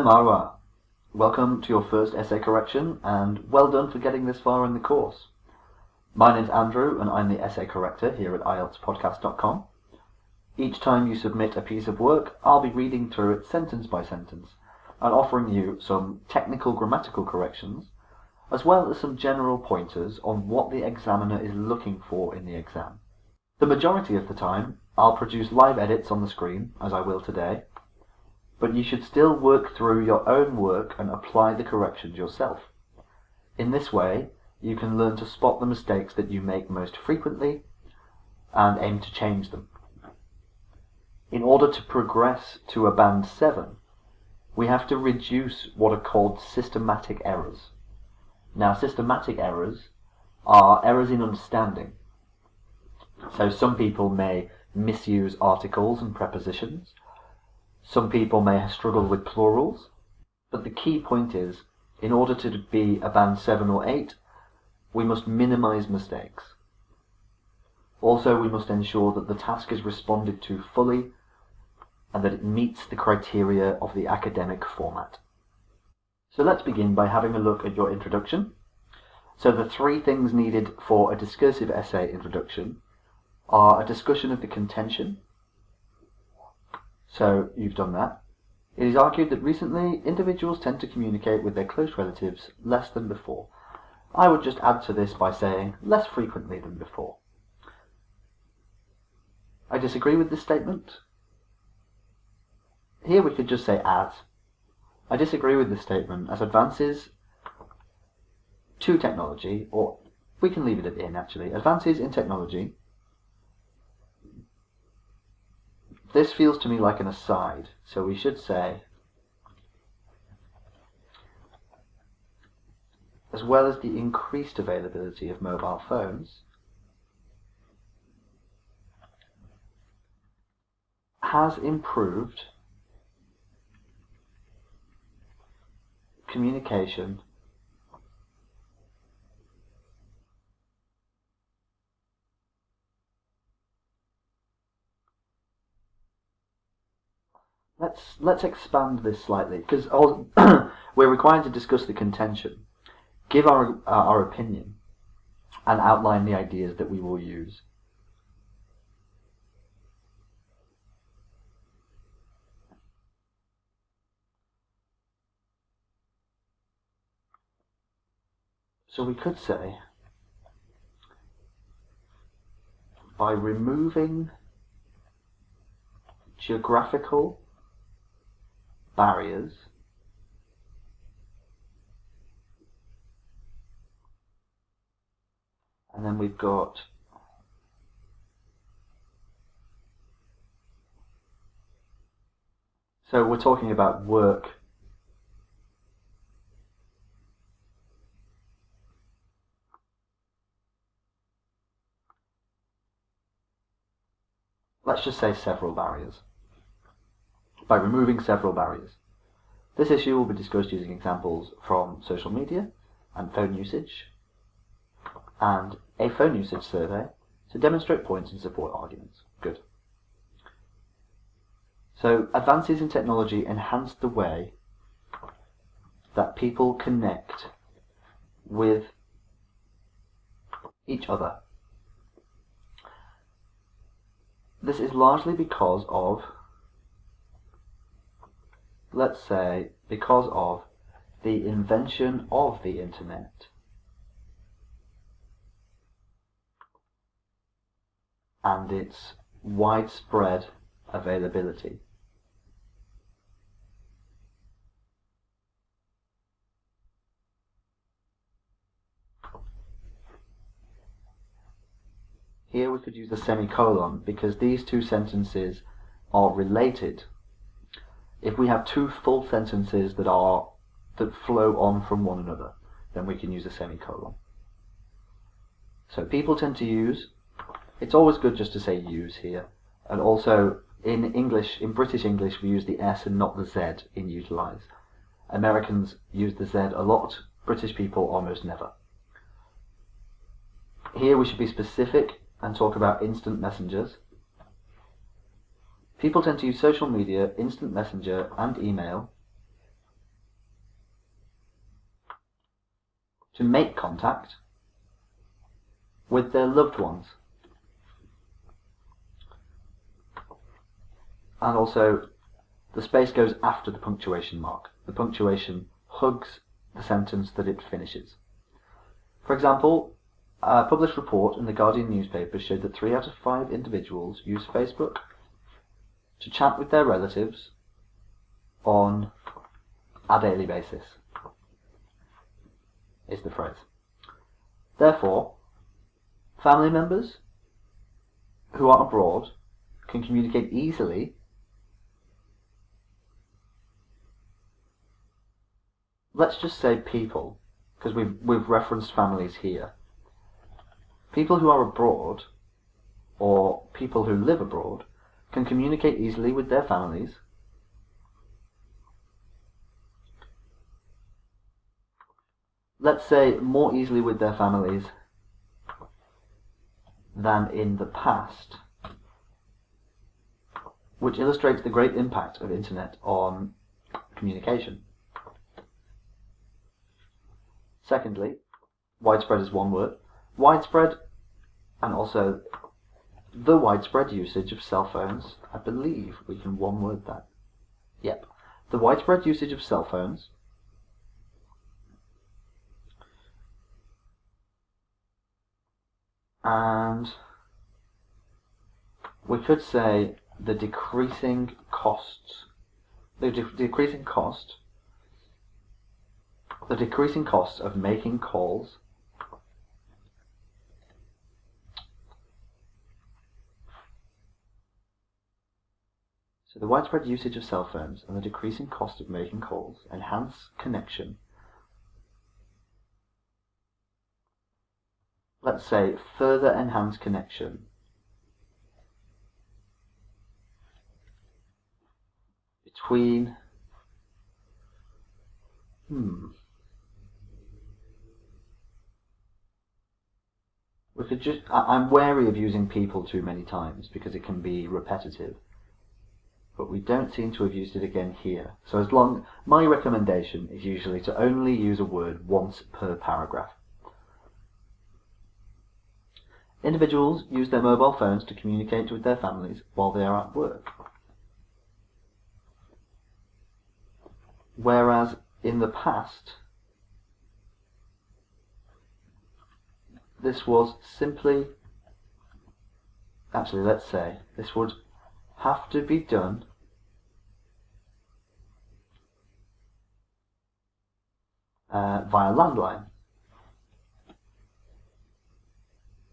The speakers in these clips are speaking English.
Hi Marwa, welcome to your first essay correction and well done for getting this far in the course. My name's Andrew and I'm the essay corrector here at IELTSpodcast.com. Each time you submit a piece of work, I'll be reading through it sentence by sentence and offering you some technical grammatical corrections as well as some general pointers on what the examiner is looking for in the exam. The majority of the time, I'll produce live edits on the screen, as I will today, but you should still work through your own work and apply the corrections yourself. In this way, you can learn to spot the mistakes that you make most frequently and aim to change them. In order to progress to a Band 7, we have to reduce what are called systematic errors. Now, systematic errors are errors in understanding. So some people may misuse articles and prepositions. Some people may struggle with plurals, but the key point is, in order to be a Band 7 or 8, we must minimize mistakes. Also, we must ensure that the task is responded to fully and that it meets the criteria of the academic format. So let's begin by having a look at your introduction. So the three things needed for a discursive essay introduction are a discussion of the contention. So you've done that. It is argued that recently individuals tend to communicate with their close relatives less than before. I would just add to this by saying less frequently than before. I disagree with this statement. Here we could just say as. I disagree with this statement as advances to technology, or we can leave it in actually, advances in technology. This feels to me like an aside, so we should say, as well as the increased availability of mobile phones, has improved communication Let's expand this slightly, because we're required to discuss the contention, give our opinion, and outline the ideas that we will use. So we could say, by removing geographical barriers, and then we've got so we're talking about work let's just say several barriers. By removing several barriers. This issue will be discussed using examples from social media and phone usage, and a phone usage survey to demonstrate points and support arguments. Good. So, advances in technology enhance the way that people connect with each other. This is largely because of, let's say, because of the invention of the internet and its widespread availability. Here we could use a semicolon because these two sentences are related. If we have two full sentences that flow on from one another, then we can use a semicolon. So people tend to use, it's always good just to say use here, and also in English, in British English, we use the S and not the Z in utilize. Americans use the Z a lot, British people almost never. Here we should be specific and talk about instant messengers. People tend to use social media, instant messenger and email to make contact with their loved ones. And also, the space goes after the punctuation mark. The punctuation hugs the sentence that it finishes. For example, a published report in the Guardian newspaper showed that 3 out of 5 individuals use Facebook to chat with their relatives on a daily basis, is the phrase. Therefore, family members who are abroad can communicate easily. Let's just say people, because we've referenced families here. People who are abroad, or people who live abroad, can communicate easily with their families let's say more easily with their families than in the past, which illustrates the great impact of internet on communication. Secondly, widespread is one word. Widespread, and also the widespread usage of cell phones. I believe we can one word that. Yep. The widespread usage of cell phones and we could say the decreasing costs, the decreasing cost of making calls So the widespread usage of cell phones and the decreasing cost of making calls enhance connection. Let's say further enhance connection between we could just I'm wary of using people too many times because it can be repetitive. But we don't seem to have used it again here. So my recommendation is usually to only use a word once per paragraph. Individuals use their mobile phones to communicate with their families while they are at work. Whereas in the past, this was simply, actually let's say, this would have to be done via landline.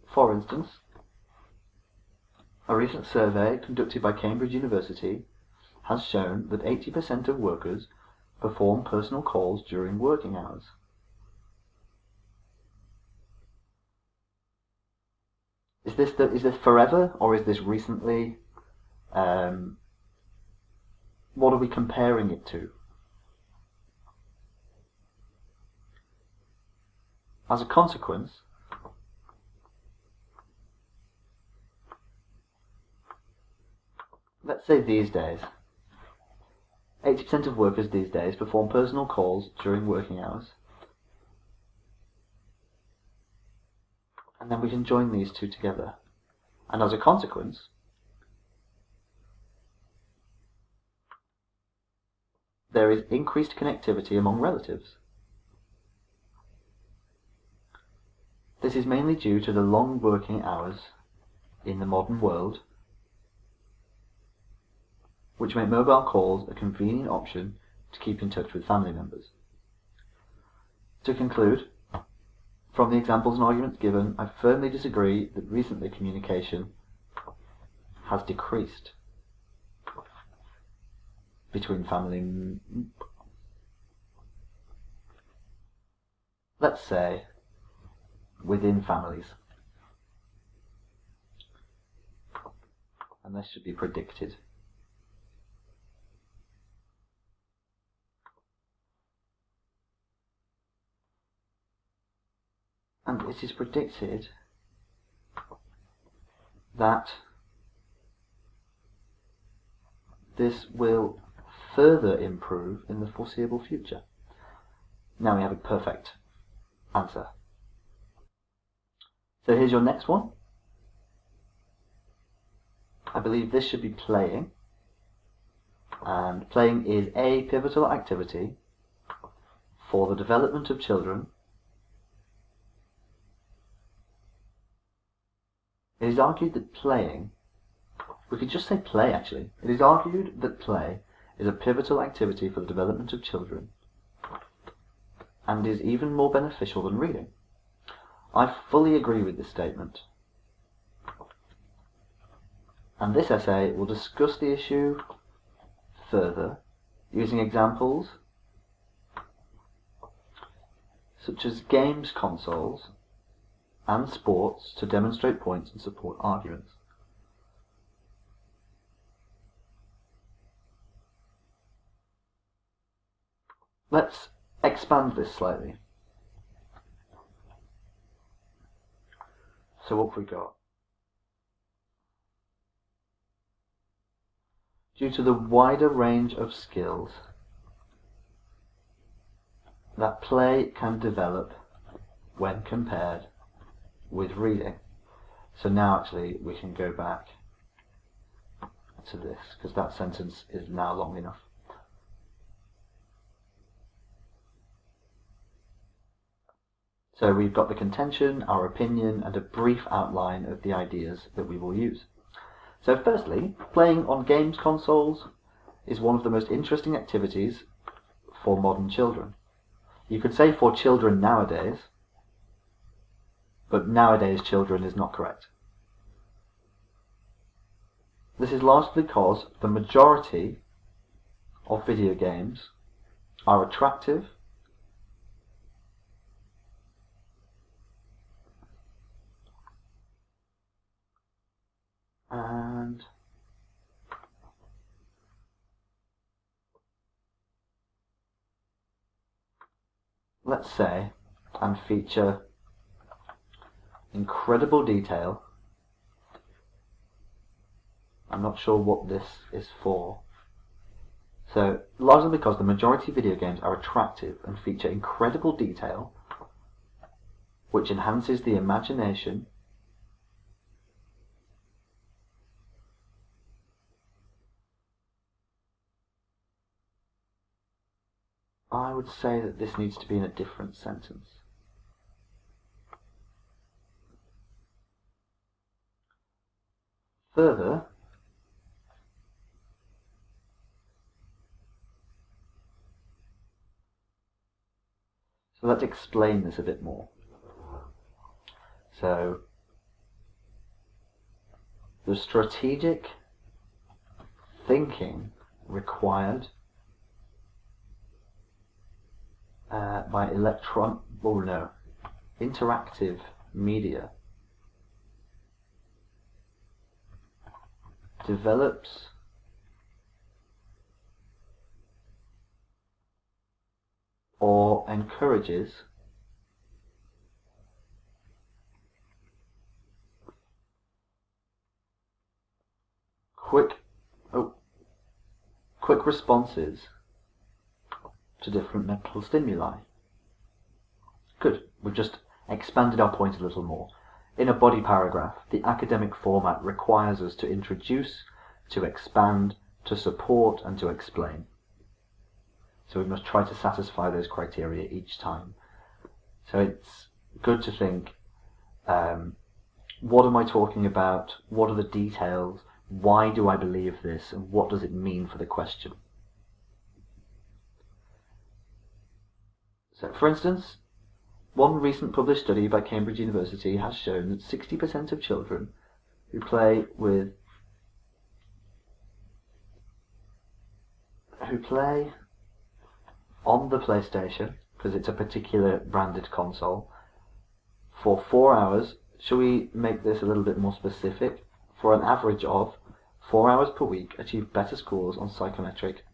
For instance, a recent survey conducted by Cambridge University has shown that 80% of workers perform personal calls during working hours. Is this forever, or is this recently? What are we comparing it to? As a consequence, let's say these days, 80% of workers these days perform personal calls during working hours. And then we can join these two together. And as a consequence, there is increased connectivity among relatives. This is mainly due to the long working hours in the modern world, which make mobile calls a convenient option to keep in touch with family members. To conclude, from the examples and arguments given, I firmly disagree that recently communication has decreased between family, let's say, within families. And this should be predicted. And it is predicted that this will further improve in the foreseeable future. Now we have a perfect answer. So here's your next one. I believe this should be playing. And playing is a pivotal activity for the development of children. It is argued that playing, we could just say play actually, it is argued that play is a pivotal activity for the development of children and is even more beneficial than reading. I fully agree with this statement. And this essay will discuss the issue further using examples such as games consoles and sports to demonstrate points and support arguments. Let's expand this slightly. So what have we got? Due to the wider range of skills that play can develop when compared with reading. So now actually we can go back to this because that sentence is now long enough. So we've got the contention, our opinion, and a brief outline of the ideas that we will use. So firstly, playing on games consoles is one of the most interesting activities for modern children. You could say for children nowadays, but nowadays children is not correct. This is largely because the majority of video games are attractive and let's say and feature incredible detail. I'm not sure what this is for. So largely because the majority of video games are attractive and feature incredible detail which enhances the imagination I would say that this needs to be in a different sentence. Further, so let's explain this a bit more. So, the strategic thinking required by interactive media develops or encourages quick responses to different mental stimuli. Good, we've just expanded our point a little more. In a body paragraph, the academic format requires us to introduce, to expand, to support, and to explain. So we must try to satisfy those criteria each time. So it's good to think, what am I talking about? What are the details? Why do I believe this? And what does it mean for the question? So, for instance, one recent published study by Cambridge University has shown that 60% of children who play on the PlayStation, because it's a particular branded console, for 4 hours, shall we make this a little bit more specific? For an average of 4 hours per week, achieve better scores on psychometric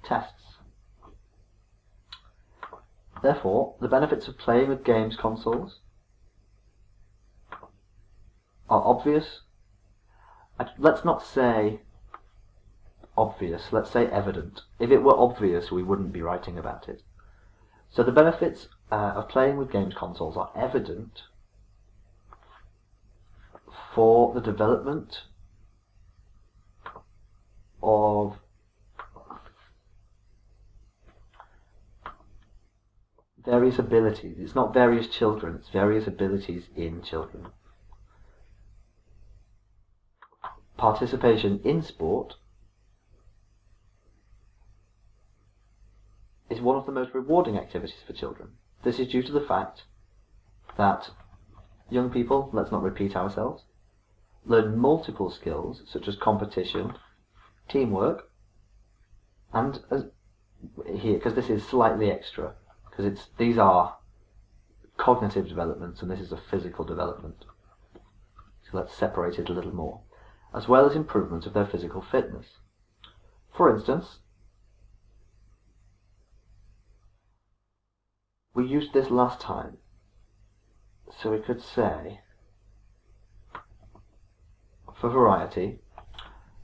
tests. Therefore, the benefits of playing with games consoles are obvious. Let's not say obvious, let's say evident. If it were obvious, we wouldn't be writing about it. So the benefits of playing with games consoles are evident for the development of various abilities. It's not various children, it's various abilities in children. Participation in sport is one of the most rewarding activities for children. This is due to the fact that young people, let's not repeat ourselves, learn multiple skills such as competition, teamwork, and here, because this is slightly extra, because these are cognitive developments and this is a physical development. So let's separate it a little more, as well as improvement of their physical fitness. For instance, we used this last time, so we could say, for variety,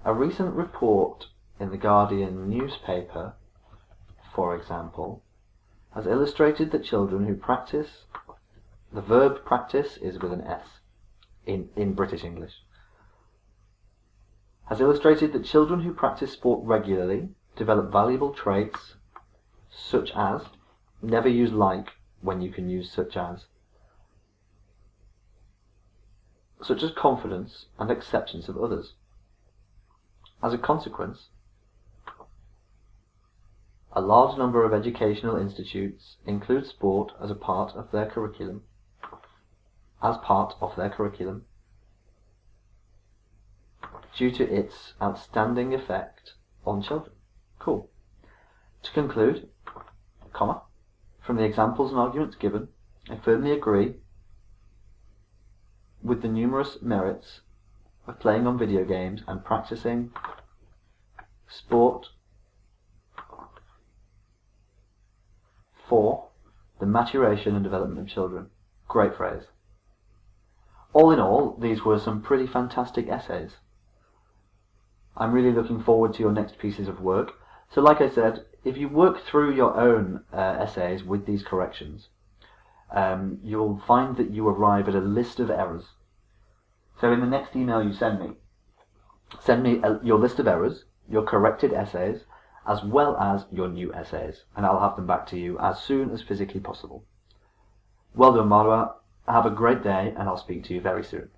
a recent report in the Guardian newspaper, for example, has illustrated that children who practice, the verb practice is with an S in British English, has illustrated that children who practice sport regularly develop valuable traits such as, never use like when you can use such as confidence and acceptance of others. As a consequence, a large number of educational institutes include sport as part of their curriculum, due to its outstanding effect on children. Cool. To conclude, from the examples and arguments given, I firmly agree with the numerous merits of playing on video games and practicing sport for the maturation and development of children. Great phrase. All in all, these were some pretty fantastic essays. I'm really looking forward to your next pieces of work. So like I said, if you work through your own essays with these corrections, you'll find that you arrive at a list of errors. So in the next email you send me your list of errors, your corrected essays, as well as your new essays, and I'll have them back to you as soon as physically possible. Well done, Marwa. Have a great day, and I'll speak to you very soon.